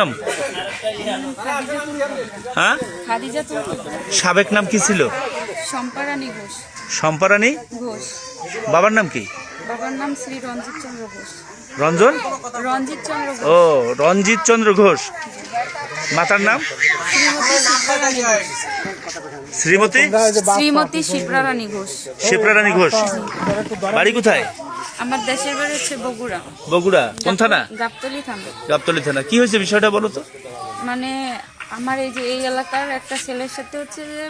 নাম হ্যাঁ সাবেক নাম কি ছিল? শম্পারানী ঘোষ। শম্পারানী ঘোষ। বাবার নাম কি? বাবার নাম শ্রী রঞ্জিত চন্দ্র ঘোষ। রঞ্জন রঞ্জিত চন্দ্র ঘোষ। ও রঞ্জিত চন্দ্র ঘোষ। মাতার নাম শ্রীমতী শ্রীমতী শিপ্রারানী ঘোষ। শিপ্রারানী ঘোষ। বাড়ি কোথায়? আমার দেশের বাড়ি হচ্ছে বগুড়া। বগুড়া কোন থানা? গাবতলী থানা। গাবতলী থানা। কি হয়েছে বিষয়টা বলো তো। মানে আমার এই যে এই এলাকার একটা ছেলের সাথে হচ্ছে যে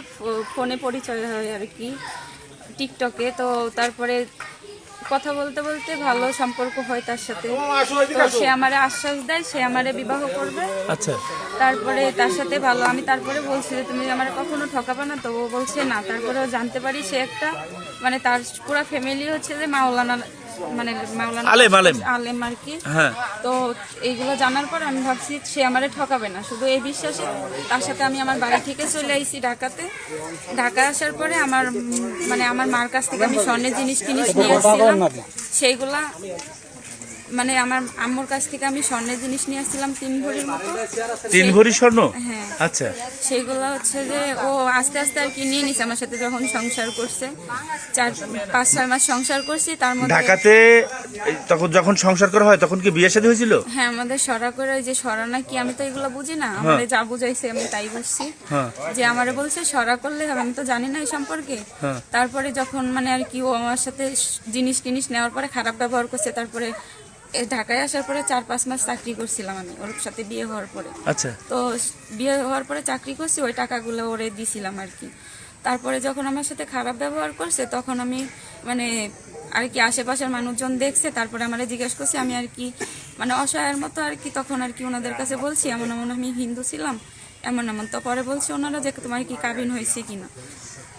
ফোনে পরিচয় হয় আর কি, টিকটকে। তো তারপরে কথা বলতে বলতে ভালো সম্পর্ক হয় তার সাথে। তো সে আমারে আশ্বাস দেয় সে আমারে বিবাহ করবে। আচ্ছা। তারপরে তার সাথে ভালো, আমি তারপরে বলছি যে তুমি আমার কখনো ঠকাবে না? তো ও বলছে না। তারপরেও জানতে পারি সে একটা মানে তার পুরো ফ্যামিলি হচ্ছে যে মাওলানা, মানে মাওলানা আলেম আর কি। তো এইগুলো জানার পর আমি ভাবছি সে আমারে ঠকাবে না, শুধু এই বিশ্বাসে তার সাথে আমি আমার বাড়ি থেকে চলে আইছি ঢাকাতে। ঢাকায় আসার পরে আমার মানে আমার মার কাছ থেকে আমি স্বর্ণের জিনিস নিয়ে আসছিলাম, সেইগুলা মানে আমার আম্মুর কাছ থেকে আমি স্বর্ণের জিনিস নিয়ে আসছিলাম 3 ভরির মতো। 3 ভরি স্বর্ণ? হ্যাঁ। আচ্ছা। সেইগুলো হচ্ছে যে ও আস্তে আস্তে আর কি নিয়ে নিছে আমার সাথে। যখন সংসার করছে 4-5-6 মাস সংসার করছি, তার মধ্যে ঢাকাতে তখন যখন সংসার করা হয় তখন কি বিয়ে শাদী হয়েছিল? হ্যাঁ, আমাদের সরা করে ওই যে সরা নাকি, আমি তো এগুলো বুঝি না, আমারে যা বুঝাইছে আমি তাই বুঝছি। যে আমারে বলছে সরা করলে হবে, আমি তো জানি না এই সম্পর্কে। তারপরে যখন মানে আর কি ও আমার সাথে জিনিস টিনিস নেওয়ার পরে খারাপ ব্যবহার করছে, তারপরে ঢাকায় আসার পরে 4-5 মাস চাকরি করছিলাম আমি ওর সাথে বিয়ে হওয়ার পরে। আচ্ছা। তো বিয়ে হওয়ার পরে চাকরি করছি, ওই টাকাগুলো ওরে দিছিলাম আর কি। তারপরে যখন আমার সাথে খারাপ ব্যবহার করছে তখন আমি মানে আর কি আশেপাশের মানুষজন দেখছে, তারপরে আমারে জিজ্ঞেস করছে, আমি আর কি মানে অসহায়ের মতো আর কি তখন আর কি ওনাদের কাছে বলছি এমন এমন আমি হিন্দু ছিলাম এমন এমন। তো পরে বলছে ওনারা যে তোমার কি কাবিন হয়েছে কিনা।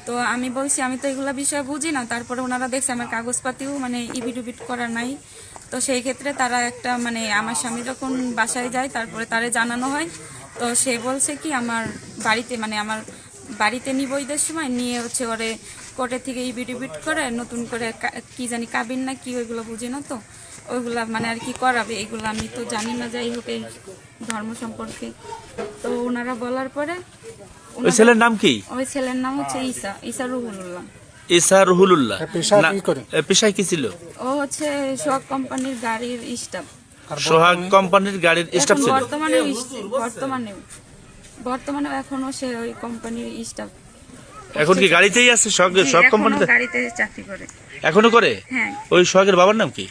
তো আমি বলছি আমি তো এগুলা বিষয় বুঝি না। তারপরে ওনারা দেখছে আমার কাগজপাতিও মানে ইবিট করা নাই। তো সেই ক্ষেত্রে তারা একটা মানে আমার স্বামী যখন বাসায় যায় তারপরে তারে জানানো হয়। তো সে বলছে কি আমার বাড়িতে মানে আমার বাড়িতে নিব ঈদের সময় নিয়ে হচ্ছে ওরে কোর্টের থেকে ইবিট করে নতুন করে কি জানি কাবিন না কি ওইগুলো বুঝি না, তো ওইগুলা মানে আর কি করাবে, এগুলো আমি তো জানি না যাই হোক এই ধর্ম সম্পর্কে। তো ওনারা বলার পরে ওই ছেলের নাম কি? ওই ছেলের নাম হচ্ছে ঈসা রুহুল্লাহ। ঈসা রুহুল্লাহ। পেশায় কি ছিল? ও হচ্ছে সোহাগ কোম্পানির গাড়ির স্টাফ। সোহাগ কোম্পানির গাড়ির স্টাফ ছিল? বর্তমানে এখনো সে ওই কোম্পানির স্টাফ। এখন কি গাড়িতেই আছে? সোহাগ কোম্পানিতে গাড়িতে চাকরি করে এখনো করে? হ্যাঁ। ওই সোহাগের বাবার নাম কি?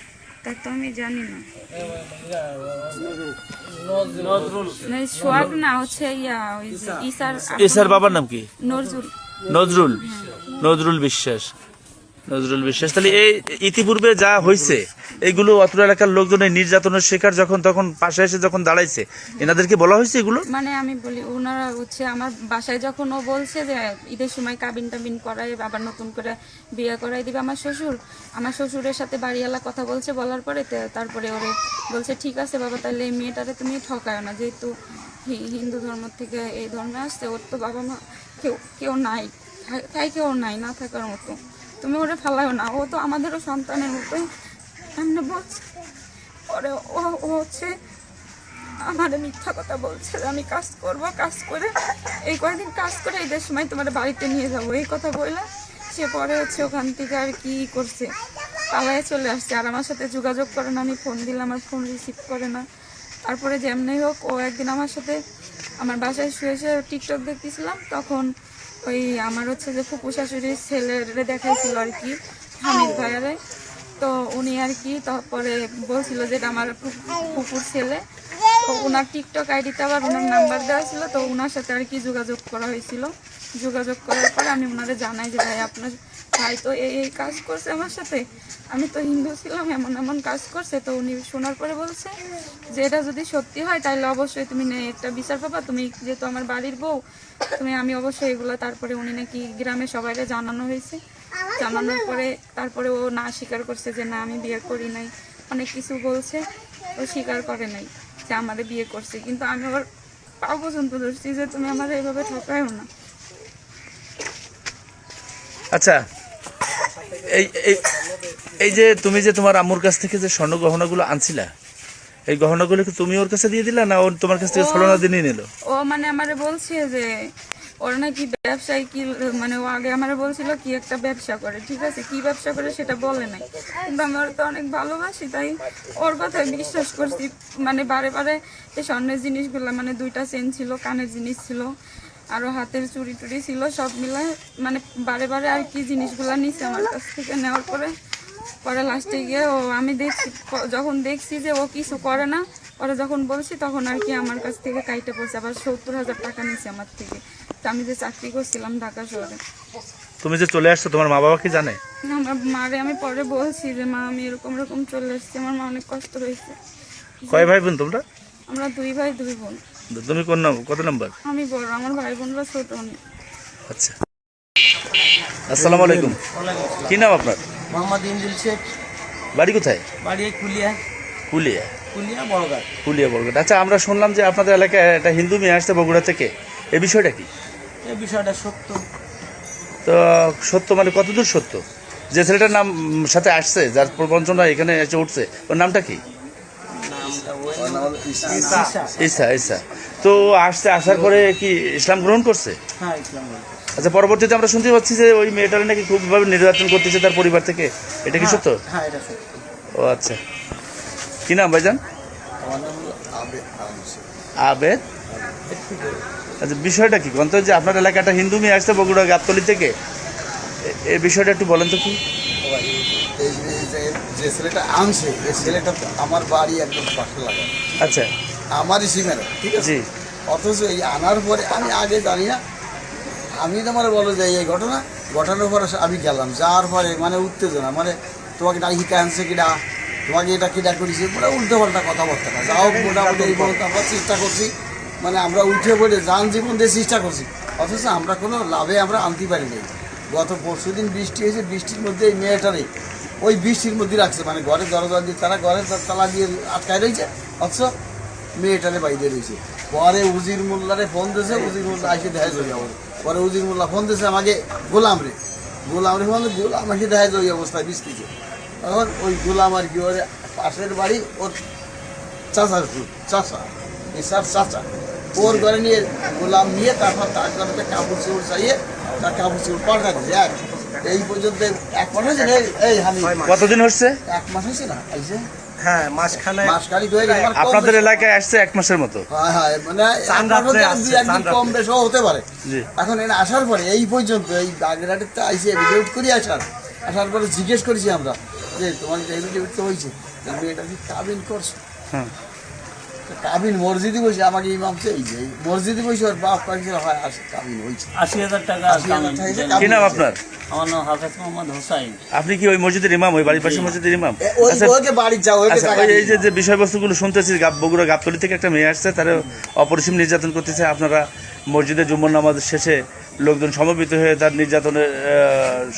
তা তো আমি জানি না। সোহাগ না, হচ্ছে ঈসার বাবার নাম কি? নজরুল বিশ্বাস। তাহলে এই ইতিপূর্বে যা হয়েছে এগুলো অত্র এলাকার লোকজনের নির্যাতনের শিকার যখন তখন পাশে এসে যখন দাঁড়াইছে এনাদেরকে বলা হয়েছে এগুলো? মানে আমি বলি ওনারা হচ্ছে আমার বাসায় যখন ও বলছে যে ঈদের সময় কাবিন টাবিন করাই আবার নতুন করে বিয়ে করাই দিবে আমার শ্বশুরের সাথে বাড়িওয়ালা কথা বলছে, বলার পরে তারপরে ওরে বলছে ঠিক আছে বাবা তাহলে এই মেয়েটারে তুমি ঠকায় না, যেহেতু হিন্দু ধর্ম থেকে এই ধর্মে আসছে, ওর তো বাবা মা কেউ নাই, তাই কেউ নাই না থাকার মতো, তুমি ওরে ফেলাও না, ও তো আমাদেরও সন্তানের মতোই এমনি বলছে। পরে ও হচ্ছে আমাদের মিথ্যা কথা বলছে যে আমি কাজ করে এই কয়েকদিন কাজ করে ঈদের সময় তোমার বাড়িতে নিয়ে যাবো, এই কথা বললে সে পরে হচ্ছে ওখান থেকে আর কি করছে পালায় চলে আসছে। আর আমার সাথে যোগাযোগ করে না, আমি ফোন দিলে আমার ফোন রিসিভ করে না। তারপরে যেমনি হোক ও একদিন আমার সাথে আমার বাসায় শুয়ে টিকটক দেখতেছিলাম, তখন ওই আমার হচ্ছে যে ফুপু শাশুড়ির ছেলেরে দেখাইছিল আর কি হামিদ ভাইয়ারে। তো উনি আর কি তারপরে বলছিল যে এটা আমার ফুপুর ছেলে। তো ওনার টিকটক আইডিতে আবার ওনার নাম্বার দেওয়া ছিল, তো ওনার সাথে আর কি যোগাযোগ করা হয়েছিল। যোগাযোগ করার পরে আমি ওনারে জানাই যে ভাই আপনার ভাই তো এই কাজ করছে আমার সাথে, আমি তো হিন্দু ছিলাম এমন এমন কাজ করছে। তো উনি শোনার পরে বলছে যে এটা যদি সত্যি হয় তাহলে অবশ্যই তুমি একটা বিচার পাবা, তুমি যেহেতু আমার বাড়ির বউ আমি অবশ্যই এগুলো। তারপরে উনি নাকি গ্রামে সবাইকে জানানো হয়েছে, জানানোর পরে তারপরে ও না স্বীকার করছে যে না আমি বিয়ে করি নাই, অনেক কিছু বলছে, ও স্বীকার করে নাই যে আমাদের বিয়ে করছে। কিন্তু আমি ওর পাও পর্যন্ত ধরছি যে তুমি আমাদের এইভাবে ঠকায়ও না। আচ্ছা, এই যে তুমি যে তোমার আম্মুর কাছ থেকে যে স্বর্ণ গহনাগুলো আনছিলা এই গহনাগুলো কি তুমি ওর কাছে দিয়ে দিলা না ও তোমার কাছ থেকে ছলনা দিয়ে নিয়ে নিল? ও মানে আমারে বলছে যে ওর নাকি ব্যবসায় কি, মানে ও আগে আমারে বলছিল কি একটা ব্যবসা করে, ঠিক আছে, কি ব্যবসা করে সেটা বলে নাই, কিন্তু আমি ওর তো অনেক ভালোবাসি তাই ওর কথায় বিশ্বাস করছি। মানে বারে বারে এই স্বর্ণের জিনিসগুলো, মানে 2টা চেন ছিল, কানের জিনিস ছিল, আরো হাতের চুড়ি টুড়ি ছিল, সব মিলায় মানে বারে বারে আর কি জিনিসগুলা নিছে আমার কাছ থেকে। নেওয়ার পরে পরে লাস্টে গিয়ে ও, আমি দেখছি যখন দেখছি যে ও কিছু করে না, পরে যখন বলছি তখন আর কি আমার কাছ থেকে কাইটে পড়ছে, আবার 70,000 টাকা নিয়েছে আমার থেকে। তো আমি যে চাকরি করছিলাম ঢাকা শহরে। তুমি যে চলে আসছো তোমার মা বাবা কি জানে? আমার মারে আমি পরে বলছি যে মা আমি এরকম এরকম চলে এসেছি, আমার মা অনেক কষ্ট হয়েছে। কয় ভাই বোন তোমরা? আমরা 2 ভাই 2 বোন। তুমি কত নাম্বার? আমি বড়, আমার ভাই বোনরা ছোট অনেক। আচ্ছা, আসসালামু আলাইকুম। কি নাম আপনার? মোহাম্মদ ইনজিল শেখ। বাড়ি কোথায়? বাড়ি এই কুলিয়া। কুলিয়া? কুলিয়া বড়ঘাট। কুলিয়া বরগট। আচ্ছা, আমরা শুনলাম যে আপনাদের এলাকায় একটা হিন্দু মেয়ে আসছে বগুড়া থেকে, এই বিষয়টা কি? এই বিষয়টা সত্য। তো সত্য মানে কতদূর সত্য? যে ছেলেটার নাম সাথে আসছে, যার প্রবঞ্চনা এখানে এসে উঠছে, ওর নামটা কি? ঈসা। ঈসা তো আসছে, আসার পরে কি ইসলাম গ্রহণ করছে? হ্যাঁ, ইসলাম বলে। আচ্ছা, পরবর্তীতে আমরা শুনতে পাচ্ছি যে ওই মেয়েটার নাকি খুবভাবে নির্যাতন করতেছে তার পরিবার থেকে, এটা কি সত্য? হ্যাঁ, এটা সত্য। ও আচ্ছা, কি নাম ভাইজান? আমার নাম হলো আবেদ। আচ্ছা, বিষয়টা কি বলতো, যে আপনার এলাকায় একটা হিন্দু মেয়ে আসছে বগুড়া গাবতলী থেকে, এই বিষয়টা একটু বলেন তো কি? এই যে ছেলেটা আনছে, এই ছেলেটা তো আমার বাড়ি একদম পাশে লাগা, আচ্ছা, আমারই সীমানা, ঠিক আছে। জি। অথচ এই আনার পরে আমি আগে জানি না, আমি তো আমার বলো যে এই ঘটনার পরে আমি গেলাম, যাওয়ার পরে মানে উত্তেজনা, মানে তোমাকে এটা হিকা আনছে কিনা, তোমাকে এটা কিনা করেছে, পুরো উল্টো পাল্টা কথাবার্তা না। যাও মোটামুটি এই বলতে আমরা চেষ্টা করছি, মানে আমরা উঠে পড়ে যান জীবন দিয়ে চেষ্টা করছি, অথচ আমরা কোনো লাভে আমরা আনতে পারি নাই। গত পরশুদিন বৃষ্টি হয়েছে, বৃষ্টির মধ্যে এই মেয়েটারে ওই বৃষ্টির মধ্যে রাখছে, মানে ঘরের দরজা দিয়ে তারা ঘরের তালা দিয়ে আটকায় রয়েছে, অথচ মেয়েটারে বাইরে রয়েছে। পরে উজির মোল্লারে ফোন দিয়েছে, উজির মোল্লা এসে দেখা যাই আমার। পরে উজির মোল্লা ফোন দিয়েছে আমাকে গোলাম রে ফোন, গোলাম এসে দেখা যায় ওই অবস্থায় বৃষ্টিতে। তখন ওই গোলাম আর কি ওর পাশের বাড়ি, ওর চাচা এসার চাচা, ওর ঘরে নিয়ে গোলাম নিয়ে তারপর তার ঘরে কাপড় চোপড় চাইয়ে তার কাপড় চোপড় পাল্টা দিয়েছে। এই পর্যন্ত 1 মাস হয়েছে না? এই হানি কতদিন হচ্ছে? 1 মাস হয়েছে না? আইছে হ্যাঁ, মাসখানে। মাসখানিক হয়ে গেছে। আমার কম আপনাদের বেশি- এলাকায় আসছে 1 মাসের মতো? হ্যাঁ, মানে চাঁদ রাত্রে আসছে, 2-1 দিন চাঁদ কম রাত্রে। বেশও হতে পারে। জি। এখন এনে আসার পরে এই পর্যন্ত এই বাগেরহাটের তো আইসি এভিডেভিট করি আসার পরে জিজ্ঞেস করেছি আমরা যে তোমার এভিডেভিট তো হয়েছে, আমি এটা কি কাবিন করছো? হ্যাঁ। তো কাবিন মসজিদে বসে আমাকে ইমাম এই যে মসজিদে বসে ওর বাপ কাছে হয় কাবিন হয়েছে 80,000 টাকা 80,000 টাকা কামিন। কাবিন কি নাম হয়েছে। আপনার? আমার নাম হাফেজ মোহাম্মদ হোসাইন। আপনি কি ওই মসজিদের ইমাম, ওই বাড়ির পাশে মসজিদের ইমাম? আচ্ছা, ওকে বাড়ি যাও, ওকে আচ্ছা, টাকা ওই এই দিয়ে যে বিষয়বস্তুগুলো শুনতেছি, বগুড়া গাবতলী থেকে একটা মেয়ে আসছে, তারা অপরিসীম নির্যাতন করতেছে, আপনারা মসজিদে জুম্মর নামাজ শেষে লোকজন সমবেত হয়ে তার নির্যাতনের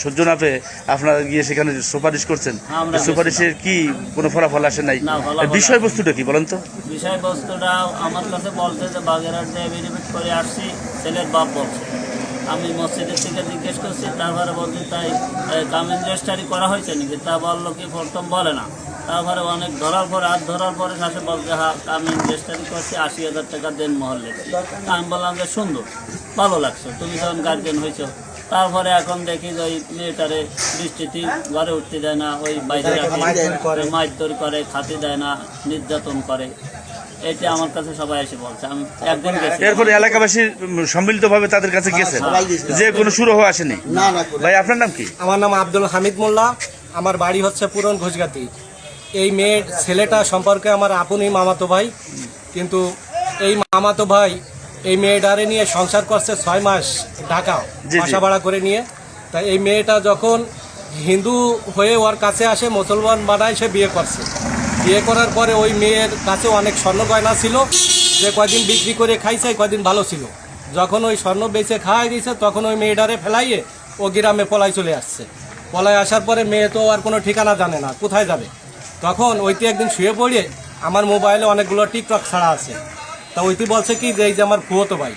সহ্য না পেয়ে আপনারা গিয়ে সেখানে সুপারিশ করছেন, আমরা এই সুপারিশের কি কোনো ফলাফল আসে নাই? না, ফলাফল বিষয়বস্তুটা কি বলেন তো? বিষয়বস্তুটা আমার কাছে বলছে যে বাগেরহাট দিয়ে এভিডেভিট করে আসছি, ছেলের বাপ বলছে। আমি মসজিদের থেকে জিজ্ঞেস করছি, তারপরে বলছি তাই কামিন রেজিস্ট্রি করা হয়েছে নাকি? তা বললো কি প্রথম বলে না, তারপরে অনেক ধরার পরে হাত ধরার পরে শাসে বলছে হ্যাঁ কামিন রেজিস্ট্রি করছি, 80,000 টাকা দেন মহল্লে। আমি বললাম যে সুন্দর, ভালো লাগছে, তুমি যখন গার্জেন হয়েছো। তারপরে এখন দেখি যে ওই মেয়েটারে বৃষ্টিতে ঘরে উঠতে দেয় না, ওই বাইরে রাখে, মারধর করে, খাতে দেয় না, নির্যাতন করে। এটা আমার কাছে সবাই এসে বলছে। আমি একদিন গেছি, এরপরে এলাকাবাসী সম্মিলিতভাবে তাদের কাছে গেছেন, সবাই গেছে। যে কোনো সুরাহ আসেনি? না না করে ভাই, আপনার নাম কি? আমার নাম আব্দুল হামিদ মোল্লা, আমার বাড়ি হচ্ছে পুরন ঘোষগাতি। এই মেয়ের ছেলেটা সম্পর্কে আমার আপনই মামাতো ভাই, কিন্তু এই মামাতো ভাই এই মেয়েটারে নিয়ে সংসার করছে 6 মাস ঢাকা জি। বাসা ভাড়া করে নিয়ে। তা এই মেয়েটা যখন হিন্দু হয়ে ওর কাছে আসে, মুসলমান বানায় সে বিয়ে করছে। বিয়ে করার পরে ওই মেয়ের কাছে অনেক স্বর্ণ গয়না ছিল, যে কয়দিন বিক্রি করে খাইছে, কয়দিন ভালো ছিল। যখন ওই স্বর্ণ বেচে খাওয়া গেছে, তখন ওই মেয়েটারে ফেলাইয়ে ও গ্রামে পলাই চলে আসছে। পলায় আসার পরে মেয়ে তো আর কোনো ঠিকানা জানে না, কোথায় যাবে। তখন ওইটি একদিন শুয়ে পড়িয়ে আমার মোবাইলে অনেকগুলো টিকটক ছাড়া আছে। তা ওইটি বলছে কি যে এই যে আমার ফুয়োতো ভাই।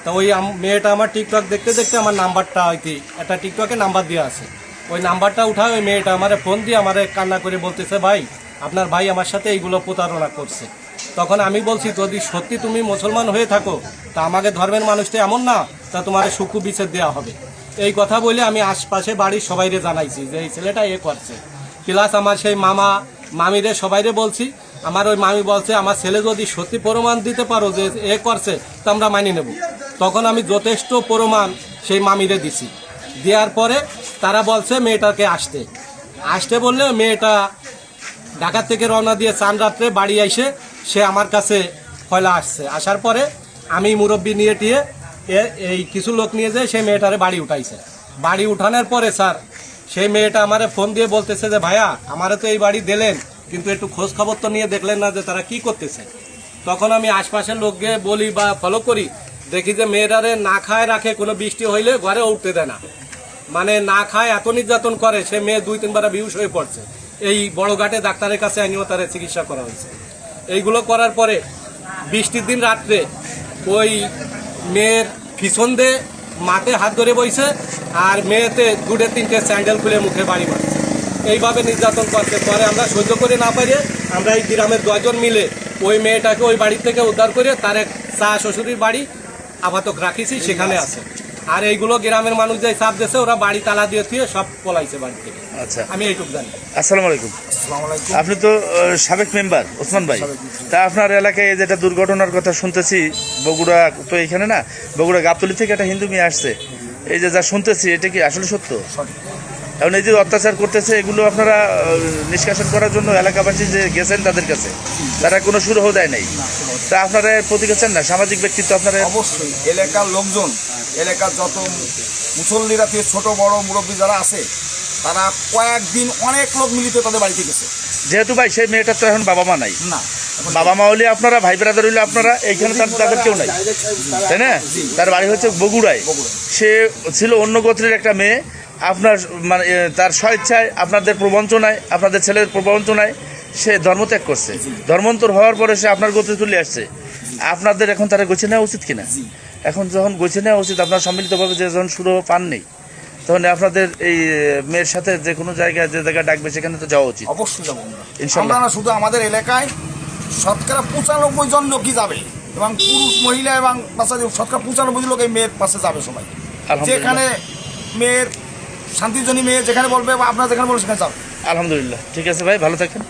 তা ওই মেয়েটা আমার টিকটক দেখতে দেখতে আমার নাম্বারটা ওইটি একটা টিকটকে নাম্বার দেওয়া আছে, ওই নাম্বারটা উঠায় ওই মেয়েটা আমার ফোন দিয়ে আমার কান্না করে বলতেছে, ভাই আপনার ভাই আমার সাথে এইগুলো প্রতারণা করছে। তখন আমি বলছি যদি সত্যি তুমি মুসলমান হয়ে থাকো তা আমাকে ধর্মের মানুষটা এমন না, তা তোমার সুকু বিচ্ছেদ দেওয়া হবে। এই কথা বলে আমি আশপাশে বাড়ির সবাইরে জানাইছি যে এই ছেলেটা এ করছে। প্লাস আমার সেই মামা মামিরে সবাইরে বলছি। আমার ওই মামি বলছে আমার ছেলে যদি সত্যি প্রমাণ দিতে পারো যে এ করছে তা আমরা মানি নেব। তখন আমি যথেষ্ট প্রমাণ সেই মামিরে দিছি। দেওয়ার পরে তারা বলছে মেয়েটাকে আসতে বললে মেয়েটা ঢাকা থেকে রওনা দিয়ে চান রাত্রে বাড়ি এসে সে আমার কাছে পয়লা আসছে। আসার পরে আমি মুরব্বি নিয়ে টিয়ে এই কিছু লোক নিয়ে যায় সেই মেয়েটারে বাড়ি উঠাইছে। বাড়ি উঠানোর পরে স্যার সেই মেয়েটা আমারে ফোন দিয়ে বলতেছে যে ভাইয়া আমারে তো এই বাড়ি দিলেন, কিন্তু একটু খোঁজ খবর তো নিয়ে দেখলেন না যে তারা কি করতেছে। তখন আমি আশপাশের লোককে বলি বা ফলো করি, দেখি যে মেয়েটারে না খায় রাখে, কোনো বৃষ্টি হইলে ঘরে উঠতে দেয় না, মানে না খায় এত নির্যাতন করে। সে মেয়ে 2-3 বার বিহুশ হয়ে পড়ছে। এই বড়ঘাটে ডাক্তারের কাছে আনিও তার চিকিৎসা করা হয়েছে। এইগুলো করার পরে বৃষ্টির দিন রাত্রে ওই মেয়ের পিছন দিয়ে মাঠে হাত ধরে বইছে আর মেয়েতে 2-3টে স্যান্ডেল খুলে মুখে বাড়ি মারছে। এইভাবে নির্যাতন করতে পরে আমরা সহ্য করে না পারে আমরা এই গ্রামের 2 জন মিলে ওই মেয়েটাকে ওই বাড়ি থেকে উদ্ধার করে তার এক চা শ্বশুরের বাড়ি আপাতত রাখিছি, সেখানে আছে। আর এইগুলো গ্রামের মানুষ যাই চাপ দিয়েছে, ওরা বাড়ি তালা দিয়ে থুয়ে সব পলাইছে বাড়ি থেকে। আচ্ছা, আমি এইটুকু জানি। আসসালামু আলাইকুম। আপনি তো সাবেক মেম্বার ওসমান ভাই, তা আপনার এলাকায় এই যেটা দুর্ঘটনার কথা শুনতেছি বগুড়া, তো এখানে না বগুড়া গাবতলী থেকে একটা হিন্দু মেয়ে আসছে, এই যে যা শুনতেছি এটা কি আসলে সত্য? এখন এই যে অত্যাচার করতেছে এগুলো আপনারা নিষ্কাশন করার জন্য এলাকাবাসী যে গেছেন তাদের কাছে, তারা কোনো সুরাহ দেয় নাই, তা আপনারা প্রতিকার না? সামাজিক ব্যক্তিত্ব আপনারা অবশ্যই এলাকার লোকজন, এলাকার যত মুসল্লিরা থেকে ছোট বড় মুরব্বী যারা আছে তারা কয়েকদিন অনেক লোক মিলিত তাদের বাড়িতে গেছে। যেহেতু ভাই সেই মেয়েটার তো এখন বাবা মা নাই, না বাবা মা হলে আপনারা, ভাই ব্রাদার হইলে আপনারা, এইখানে তাদের কেউ নাই, তাই না? তার বাড়ি হচ্ছে বগুড়ায়। সে ছিল অন্য গোত্রের একটা মেয়ে, আপনার মানে তার স্বেচ্ছায় আপনাদের প্রবঞ্চনায়, আপনাদের ছেলের প্রবঞ্চনায় সে ধর্মত্যাগ করছে। ধর্মান্তর হওয়ার পরে সে আপনার গোত্রে চলে আসছে। আপনাদের এখন তারা গোছে নেওয়া উচিত কিনা? এখন যখন গোছে নেওয়া উচিত, আপনারা সম্মিলিতভাবে যে যখন সুরহ পান নেই, তখন আপনাদের এই মেয়ের সাথে যে কোনো জায়গায় যে জায়গায় ডাকবে সেখানে তো যাওয়া উচিত। অবশ্যই যাবো ইনশাআল্লাহ। আমরা না শুধু আমাদের এলাকায় শতকরা 95 জন লোকই যাবে, এবং পুরুষ মহিলা এবং বাচ্চা শতকরা 95 লোক এই মেয়ের পাশে যাবে সবাই। আলহামদুলিল্লাহ। যেখানে মেয়ের শান্তিজনী মেয়ে যেখানে বলবে বা আপনারা যেখানে বলবেন সেখানে যাবে। আলহামদুলিল্লাহ, ঠিক আছে ভাই, ভালো থাকেন।